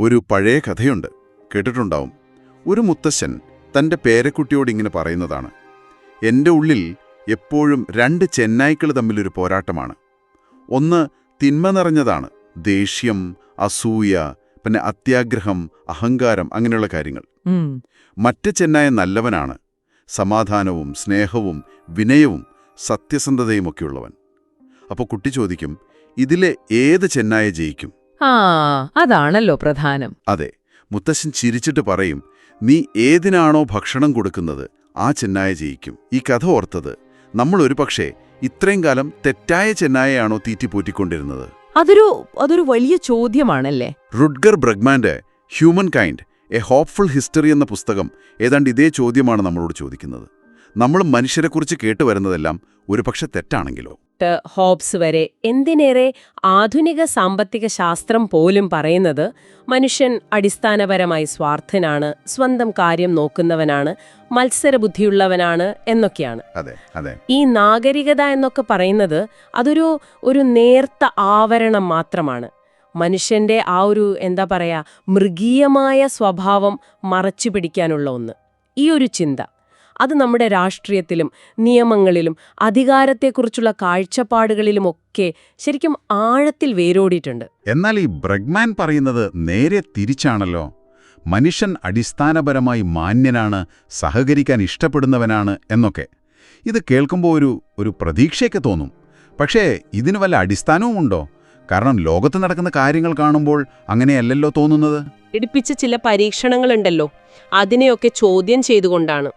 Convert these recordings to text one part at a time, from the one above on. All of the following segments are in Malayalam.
ഒരു പഴയ കഥയുണ്ട്, കേട്ടിട്ടുണ്ടാവും. ഒരു മുത്തശ്ശൻ തൻ്റെ പേരക്കുട്ടിയോട് ഇങ്ങനെ പറയുന്നതാണ്: എൻ്റെ ഉള്ളിൽ എപ്പോഴും രണ്ട് ചെന്നായ്ക്കൾ തമ്മിലൊരു പോരാട്ടമാണ്. ഒന്ന് തിന്മ നിറഞ്ഞതാണ്, ദേഷ്യം, അസൂയ, പിന്നെ അത്യാഗ്രഹം, അഹങ്കാരം, അങ്ങനെയുള്ള കാര്യങ്ങൾ. മറ്റേ ചെന്നായ നല്ലവനാണ്, സമാധാനവും സ്നേഹവും വിനയവും സത്യസന്ധതയുമൊക്കെയുള്ളവൻ. അപ്പോൾ കുട്ടി ചോദിക്കും, ഇതിലെ ഏത് ചെന്നായ ജയിക്കും? അതാണല്ലോ പ്രധാനം. അതെ, മുത്തശ്ശൻ ചിരിച്ചിട്ട് പറയും, നീ ഏതിനാണോ ഭക്ഷണം കൊടുക്കുന്നത് ആ ചെന്നായ ജയിക്കും. ഈ കഥ ഓർത്തത് നമ്മൾ ഒരുപക്ഷേ ഇത്രയും കാലം തെറ്റായ ചെന്നായയാണോ തീറ്റിപ്പോറ്റിക്കൊണ്ടിരുന്നത്? അതൊരു വലിയ ചോദ്യമാണല്ലേ. റുഡ്ഗർ ബ്രഗ്മാന്റെ human kind a hopeful history എന്ന പുസ്തകം ഏതാണ്ട് ഇതേ ചോദ്യമാണ് നമ്മളോട് ചോദിക്കുന്നത്. നമ്മൾ മനുഷ്യരെക്കുറിച്ച് കേട്ടുവരുന്നതെല്ലാം ഒരുപക്ഷെ തെറ്റാണെങ്കിലോ? ഹോബ്സ് വരെ, എന്തിനേറെ ആധുനിക സാമ്പത്തിക ശാസ്ത്രം പോലും പറയുന്നത് മനുഷ്യൻ അടിസ്ഥാനപരമായി സ്വാർത്ഥനാണ്, സ്വന്തം കാര്യം നോക്കുന്നവനാണ്, മത്സരബുദ്ധിയുള്ളവനാണ് എന്നൊക്കെയാണ്. ഈ നാഗരികത എന്നൊക്കെ പറയുന്നത് അതൊരു നേർത്ത ആവരണം മാത്രമാണ്. മനുഷ്യന്റെ ആ ഒരു മൃഗീയമായ സ്വഭാവം മറച്ചു പിടിക്കാനുള്ള ഒന്ന്. ഈ ഒരു ചിന്ത അത് നമ്മുടെ രാഷ്ട്രീയത്തിലും നിയമങ്ങളിലും അധികാരത്തെക്കുറിച്ചുള്ള കാഴ്ചപ്പാടുകളിലുമൊക്കെ ശരിക്കും ആഴത്തിൽ വേരോടിയിട്ടുണ്ട്. എന്നാൽ ഈ ബ്രഗ്മാൻ പറയുന്നത് നേരെ തിരിച്ചാണല്ലോ. മനുഷ്യൻ അടിസ്ഥാനപരമായി മാന്യനാണ്, സഹകരിക്കാൻ ഇഷ്ടപ്പെടുന്നവനാണ് എന്നൊക്കെ. ഇത് കേൾക്കുമ്പോൾ ഒരു പ്രതീക്ഷയൊക്കെ തോന്നും. പക്ഷേ ഇതിന് വല്ല അടിസ്ഥാനവുമുണ്ടോ? കാരണം ലോകത്ത് നടക്കുന്ന കാര്യങ്ങൾ കാണുമ്പോൾ അങ്ങനെയല്ലല്ലോ തോന്നുന്നത്. ഇടിപ്പിച്ച ചില പരീക്ഷണങ്ങളുണ്ടല്ലോ, അതിനെയൊക്കെ ചോദ്യം ചെയ്തുകൊണ്ടാണ്.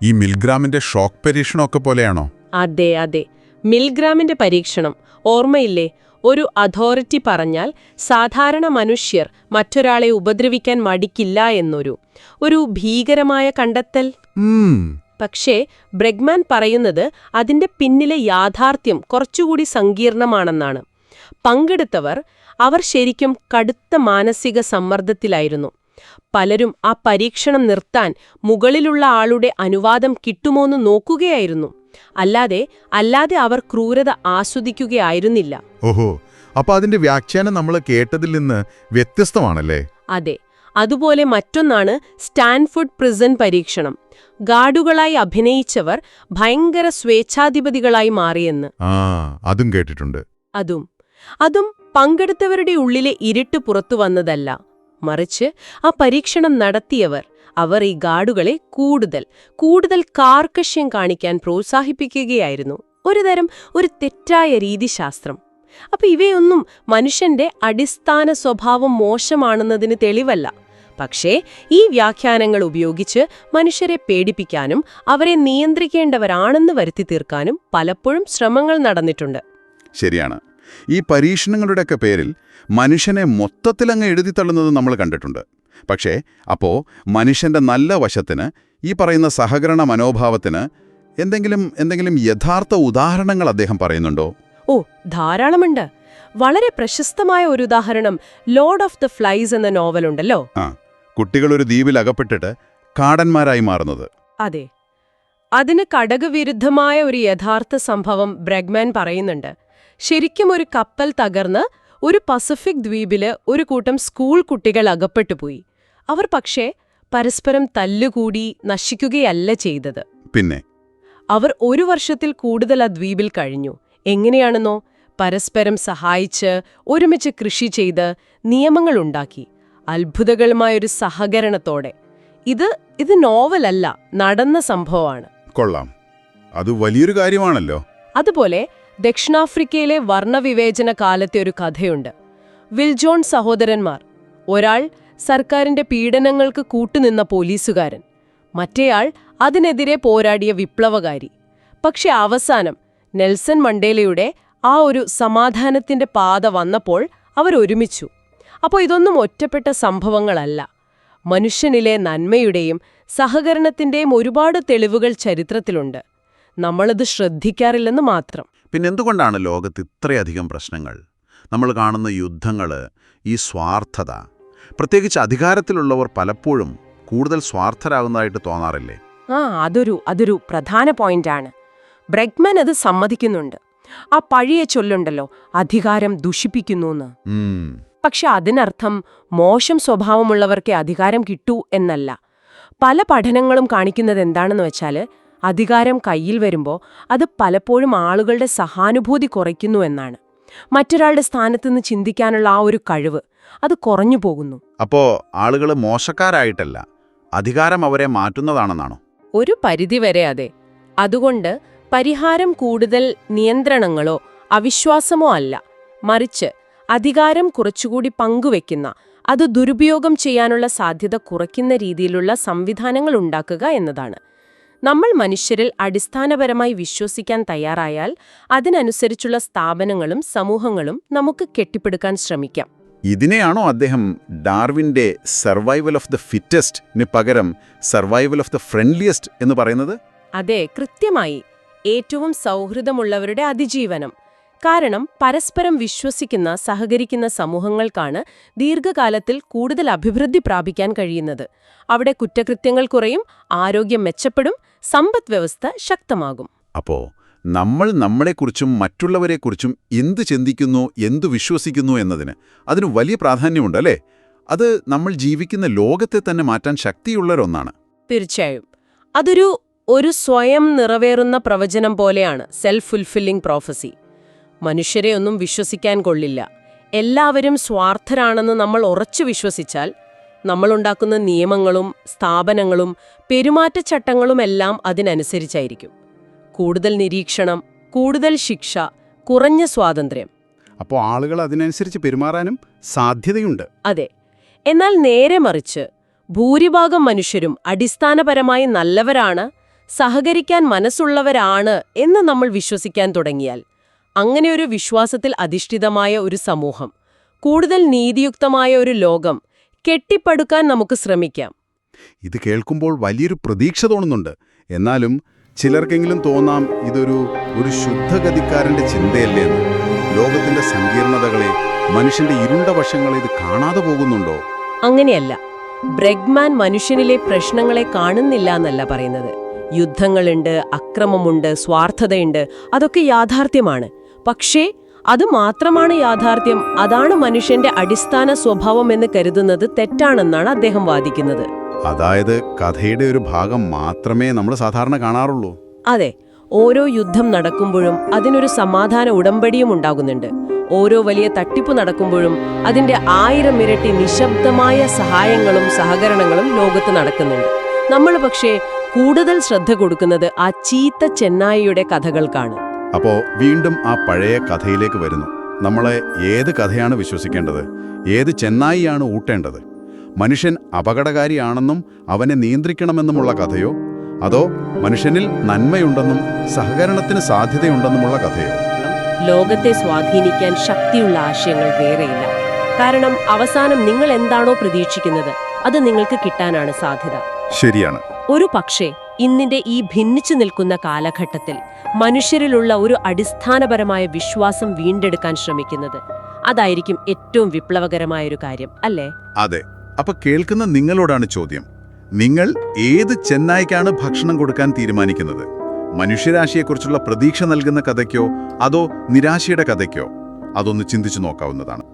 ഈ മിൽഗ്രാമിന്റെ ഷോക്ക് പരീക്ഷണമൊക്കെ പോലെയാണോ? അതെ, മിൽഗ്രാമിന്റെ പരീക്ഷണം ഓർമ്മയില്ലേ? ഒരു അതോറിറ്റി പറഞ്ഞാൽ സാധാരണ മനുഷ്യർ മറ്റൊരാളെ ഉപദ്രവിക്കാൻ മടിക്കില്ല എന്നൊരു ഭീകരമായ കണ്ടെത്തൽ. പക്ഷേ ബ്രഗ്മാൻ പറയുന്നത് അതിന്റെ പിന്നിലെ യാഥാർത്ഥ്യം കുറച്ചുകൂടി സങ്കീർണമാണെന്നാണ്. പങ്കെടുത്തവർ ശരിക്കും കടുത്ത മാനസിക സമ്മർദ്ദത്തിലായിരുന്നു. പലരും ആ പരീക്ഷണം നിർത്താൻ മുകളിലുള്ള ആളുടെ അനുവാദം കിട്ടുമോന്ന് നോക്കുകയായിരുന്നു. അല്ലാതെ അവർ ക്രൂരത ആസ്വദിക്കുകയായിരുന്നില്ല. ഓഹോ, അപ്പൊ അതിന്റെ വ്യാഖ്യാനം നമ്മൾ കേട്ടതിൽ നിന്ന് വ്യത്യസ്തമാണല്ലേ? അതെ. അതുപോലെ മറ്റൊന്നാണ് സ്റ്റാൻഫോർഡ് പ്രിസൺ പരീക്ഷണം. ഗാർഡുകളായി അഭിനയിച്ചവർ ഭയങ്കര സ്വേച്ഛാധിപതികളായി മാറിയെന്ന്. അതും കേട്ടിട്ടുണ്ട്. അതും പങ്കെടുത്തവരുടെ ഉള്ളിലെ ഇരുട്ട് പുറത്തു വന്നതല്ല, മറിച്ച് ആ പരീക്ഷണം നടത്തിയവർ ഈ ഗാർഡുകളെ കൂടുതൽ കാർക്കശ്യം കാണിക്കാൻ പ്രോത്സാഹിപ്പിക്കുകയായിരുന്നു. ഒരു തെറ്റായ രീതിശാസ്ത്രം. അപ്പൊ ഇവയൊന്നും മനുഷ്യന്റെ അടിസ്ഥാന സ്വഭാവം മോശമാണെന്നതിന് തെളിവല്ല. പക്ഷേ ഈ വ്യാഖ്യാനങ്ങൾ ഉപയോഗിച്ച് മനുഷ്യരെ പേടിപ്പിക്കാനും അവരെ നിയന്ത്രിക്കേണ്ടവരാണെന്ന് വരുത്തി തീർക്കാനും പലപ്പോഴും ശ്രമങ്ങൾ നടന്നിട്ടുണ്ട്. ശരിയാണ്. ഈ പരീക്ഷണങ്ങളുടെയൊക്കെ പേരിൽ മനുഷ്യനെ മൊത്തത്തിലങ്ങ് എഴുതിത്തള്ളുന്നത് നമ്മൾ കണ്ടിട്ടുണ്ട്. പക്ഷേ അപ്പോ മനുഷ്യന്റെ നല്ല വശത്തിന്, ഈ പറയുന്ന സഹകരണ മനോഭാവത്തിന് എന്തെങ്കിലും യഥാർത്ഥ ഉദാഹരണങ്ങൾ അദ്ദേഹം പറയുന്നുണ്ടോ? ധാരാളമുണ്ട്. വളരെ പ്രശസ്തമായ ഒരു ഉദാഹരണം ലോർഡ് ഓഫ് ദ ഫ്ലൈസ് എന്ന നോവലുണ്ടല്ലോ. കുട്ടികൾ ഒരു ദ്വീപിൽ അകപ്പെട്ടിട്ട് കാടന്മാരായി മാറുന്നത്. അതെ, അതിന് ഘടകവിരുദ്ധമായ ഒരു യഥാർത്ഥ സംഭവം ബ്രഗ്മാൻ പറയുന്നുണ്ട്. ശരിക്കും ഒരു കപ്പൽ തകർന്ന് ഒരു പസഫിക് ദ്വീപില് ഒരു കൂട്ടം സ്കൂൾ കുട്ടികൾ അകപ്പെട്ടുപോയി. അവർ പക്ഷേ പരസ്പരം തല്ലുകൂടി നശിക്കുകയല്ല ചെയ്തത്. പിന്നെ അവർ 1 വർഷത്തിൽ കൂടുതൽ ആ ദ്വീപിൽ കഴിഞ്ഞു. എങ്ങനെയാണെന്നോ? പരസ്പരം സഹായിച്ച്, ഒരുമിച്ച് കൃഷി ചെയ്ത്, നിയമങ്ങളുണ്ടാക്കി, അത്ഭുതകരമായൊരു സഹകരണത്തോടെ. ഇത് നോവലല്ല, നടന്ന സംഭവമാണ്. കൊള്ളാം, അത് വലിയൊരു കാര്യമാണല്ലോ. അതുപോലെ ദക്ഷിണാഫ്രിക്കയിലെ വർണ്ണവിവേചന കാലത്തെ ഒരു കഥയുണ്ട്. വിൽജോൺ സഹോദരന്മാർ. ഒരാൾ സർക്കാരിന്റെ പീഡനങ്ങൾക്ക് കൂട്ടുനിന്ന പോലീസുകാരൻ, മറ്റേയാൾ അതിനെതിരെ പോരാടിയ വിപ്ലവകാരി. പക്ഷെ അവസാനം നെൽസൺ മണ്ടേലയുടെ ആ ഒരു സമാധാനത്തിന്റെ പാത വന്നപ്പോൾ അവരൊരുമിച്ചു. അപ്പോൾ ഇതൊന്നും ഒറ്റപ്പെട്ട സംഭവങ്ങളല്ല. മനുഷ്യനിലെ നന്മയുടെയും സഹകരണത്തിന്റെയും ഒരുപാട് തെളിവുകൾ ചരിത്രത്തിലുണ്ട്. നമ്മളത് ശ്രദ്ധിക്കാറില്ലെന്ന് മാത്രം. പിന്നെന്തുകൊണ്ടാണ് ലോകത്ത് ഇത്രയധികം പ്രശ്നങ്ങൾ? നമ്മൾ കാണുന്ന യുദ്ധങ്ങൾ, ഈ സ്വാർത്ഥത, പ്രത്യേകിച്ച് അധികാരത്തിലുള്ളവർ പലപ്പോഴും കൂടുതൽ സ്വാർത്ഥരാകുന്നതായിട്ട് തോന്നാറില്ലേ? അതൊരു പ്രധാന പോയിന്റാണ്. ബ്രഗ്മാൻ അത് സമ്മതിക്കുന്നുണ്ട്. ആ പഴയ ചൊല്ലുണ്ടല്ലോ, അധികാരം ദുഷിപ്പിക്കുന്നു എന്ന്. പക്ഷെ അതിനർത്ഥം മോശം സ്വഭാവമുള്ളവർക്കേ അധികാരം കിട്ടൂ എന്നല്ല. പല പഠനങ്ങളും കാണിക്കുന്നത് എന്താണെന്ന് വെച്ചാൽ അധികാരം കയ്യിൽ വരുമ്പോൾ അത് പലപ്പോഴും ആളുകളുടെ സഹാനുഭൂതി കുറയ്ക്കുന്നു എന്നാണ്. മറ്റൊരാളുടെ സ്ഥാനത്തുനിന്ന് ചിന്തിക്കാനുള്ള ആ ഒരു കഴിവ് അത് കുറഞ്ഞു പോകുന്നു. അപ്പോ ആളുകൾ മോശക്കാരായിട്ടല്ല, അധികാരം അവരെ മാറ്റുന്നതാണെന്നാണോ? ഒരു പരിധിവരെ അതെ. അതുകൊണ്ട് പരിഹാരം കൂടുതൽ നിയന്ത്രണങ്ങളോ അവിശ്വാസമോ അല്ല, മറിച്ച് അധികാരം കുറച്ചുകൂടി പങ്കുവെക്കുന്ന, അത് ദുരുപയോഗം ചെയ്യാനുള്ള സാധ്യത കുറയ്ക്കുന്ന രീതിയിലുള്ള സംവിധാനങ്ങൾ ഉണ്ടാക്കുക എന്നതാണ്. നമ്മൾ മനുഷ്യരിൽ അടിസ്ഥാനപരമായി വിശ്വസിക്കാൻ തയ്യാറായാൽ അതിനനുസരിച്ചുള്ള സ്ഥാപനങ്ങളും സമൂഹങ്ങളും നമുക്ക് കെട്ടിപ്പടുക്കാൻ ശ്രമിക്കാം. ഇതിനെയാണോ അദ്ദേഹം ഡാർവിന്റെ സർവൈവൽ ഓഫ് ദ ഫിറ്റസ്റ്റ് പകരം സർവൈവൽ ഓഫ് ദ ഫ്രണ്ട്ലിയസ്റ്റ് എന്ന് പറയുന്നത്? അതെ, കൃത്യമായി. ഏറ്റവും സൗഹൃദമുള്ളവരുടെ അതിജീവനം. കാരണം പരസ്പരം വിശ്വസിക്കുന്ന, സഹകരിക്കുന്ന സമൂഹങ്ങൾക്കാണ് ദീർഘകാലത്തിൽ കൂടുതൽ അഭിവൃദ്ധി പ്രാപിക്കാൻ കഴിയുന്നത്. അവിടെ കുറ്റകൃത്യങ്ങൾ കുറയും, ആരോഗ്യം മെച്ചപ്പെടും, സമ്പദ് വ്യവസ്ഥ ശക്തമാകും. അപ്പോ നമ്മൾ നമ്മളെക്കുറിച്ചും മറ്റുള്ളവരെക്കുറിച്ചും എന്ത് ചിന്തിക്കുന്നു, എന്തു വിശ്വസിക്കുന്നു എന്നതിന് അതിന് വലിയ പ്രാധാന്യമുണ്ട്, അല്ലേ? അത് നമ്മൾ ജീവിക്കുന്ന ലോകത്തെ തന്നെ മാറ്റാൻ ശക്തിയുള്ളൊരൊന്നാണ്. തീർച്ചയായും. അതൊരു സ്വയം നിറവേറുന്ന പ്രവചനം പോലെയാണ്, സെൽഫ് ഫുൾഫില്ലിംഗ് പ്രോഫസി. മനുഷ്യരെ ഒന്നും വിശ്വസിക്കാൻ കൊള്ളില്ല, എല്ലാവരും സ്വാർത്ഥരാണെന്ന് നമ്മൾ ഉറച്ചു വിശ്വസിച്ചാൽ നമ്മളുണ്ടാക്കുന്ന നിയമങ്ങളും സ്ഥാപനങ്ങളും പെരുമാറ്റച്ചട്ടങ്ങളുമെല്ലാം അതിനനുസരിച്ചായിരിക്കും. കൂടുതൽ നിരീക്ഷണം, കൂടുതൽ ശിക്ഷ, കുറഞ്ഞ സ്വാതന്ത്ര്യം. അപ്പോൾ ആളുകൾ അതിനനുസരിച്ച് പെരുമാറാനും സാധ്യതയുണ്ട്. അതെ. എന്നാൽ നേരെ മറിച്ച് ഭൂരിഭാഗം മനുഷ്യരും അടിസ്ഥാനപരമായി നല്ലവരാണ്, സഹകരിക്കാൻ മനസ്സുള്ളവരാണ് എന്ന് നമ്മൾ വിശ്വസിക്കാൻ തുടങ്ങിയാൽ, അങ്ങനെയൊരു വിശ്വാസത്തിൽ അധിഷ്ഠിതമായ ഒരു സമൂഹം, കൂടുതൽ നീതിയുക്തമായ ഒരു ലോകം കെട്ടിപ്പടുക്കാൻ നമുക്ക് ശ്രമിക്കാം. ഇത് കേൾക്കുമ്പോൾ വലിയൊരു പ്രതീക്ഷ തോന്നുന്നുണ്ട്. എന്നാലും ചിലർക്കെങ്കിലും തോന്നാം ഇതൊരു ശുദ്ധഗതിക്കാരന്റെ ചിന്തയല്ലേ എന്ന്. ലോകത്തിന്റെ സങ്കീർണതകളെ, മനുഷ്യന്റെ ഇരുണ്ട വശങ്ങളെ ഇത് കാണാതെ പോകുന്നുണ്ടോ? അങ്ങനെയല്ല. ബ്രെഗ്മാൻ മനുഷ്യനിലെ പ്രശ്നങ്ങളെ കാണുന്നില്ല എന്നല്ല പറയുന്നത്. യുദ്ധങ്ങളുണ്ട്, അക്രമമുണ്ട്, സ്വാർത്ഥതയുണ്ട്, അതൊക്കെ യാഥാർത്ഥ്യമാണ്. പക്ഷേ അത് മാത്രമാണ് യാഥാർത്ഥ്യം, അതാണ് മനുഷ്യന്റെ അടിസ്ഥാന സ്വഭാവം എന്ന് കരുതുന്നത് തെറ്റാണെന്നാണ് അദ്ദേഹം വാദിക്കുന്നത്. അതായത് കഥയുടെ ഒരു ഭാഗം മാത്രമേ നമ്മൾ സാധാരണ കാണാറുള്ളൂ. അതെ. ഓരോ യുദ്ധം നടക്കുമ്പോഴും അതിനൊരു സമാധാന ഉടമ്പടിയും ഉണ്ടാകുന്നുണ്ട്. ഓരോ വലിയ തട്ടിപ്പ് നടക്കുമ്പോഴും അതിന്റെ 1000 ഇരട്ടി നിശബ്ദമായ സഹായങ്ങളും സഹകരണങ്ങളും ലോകത്ത് നടക്കുന്നുണ്ട്. നമ്മൾ പക്ഷേ കൂടുതൽ ശ്രദ്ധ കൊടുക്കുന്നത് ആ ചീത്ത ചെന്നായിയുടെ കഥകൾക്കാണ്. അപ്പോ വീണ്ടും ആ പഴയ കഥയിലേക്ക് വരുന്നു. നമ്മളെ ഏത് കഥയാണ് വിശ്വസിക്കേണ്ടത്? ഏത് ചെന്നായിയാണ് ഊട്ടേണ്ടത്? മനുഷ്യൻ അപകടകാരിയാണെന്നും അവനെ നിയന്ത്രിക്കണമെന്നുമുള്ള കഥയോ, അതോ മനുഷ്യനിൽ നന്മയുണ്ടെന്നും സഹകരണത്തിന് സാധ്യതയുണ്ടെന്നുമുള്ള കഥയോ? ലോകത്തെ സ്വാധീനിക്കാൻ ശക്തിയുള്ള ആശയങ്ങൾ വേറെയില്ല. കാരണം അവസാനം നിങ്ങൾ എന്താണോ പ്രതീക്ഷിക്കുന്നത് അത് നിങ്ങൾക്ക് കിട്ടാനാണ് സാധ്യത. ശരിയാണ്. ഒരു പക്ഷേ ഇന്നിന്റെ ഈ ഭിന്നിച്ചു നിൽക്കുന്ന കാലഘട്ടത്തിൽ മനുഷ്യരിലുള്ള ഒരു അടിസ്ഥാനപരമായ വിശ്വാസം വീണ്ടെടുക്കാൻ ശ്രമിക്കുന്നത് അതായിരിക്കും ഏറ്റവും വിപ്ലവകരമായൊരു കാര്യം, അല്ലേ? അതെ. അപ്പൊ കേൾക്കുന്ന നിങ്ങളോടാണ് ചോദ്യം. നിങ്ങൾ ഏത് ചെന്നായ്ക്കാണ് ഭക്ഷണം കൊടുക്കാൻ തീരുമാനിക്കുന്നത്? മനുഷ്യരാശിയെക്കുറിച്ചുള്ള പ്രതീക്ഷ നൽകുന്ന കഥയ്ക്കോ അതോ നിരാശയുടെ കഥയ്ക്കോ? അതൊന്ന് ചിന്തിച്ചു നോക്കാവുന്നതാണ്.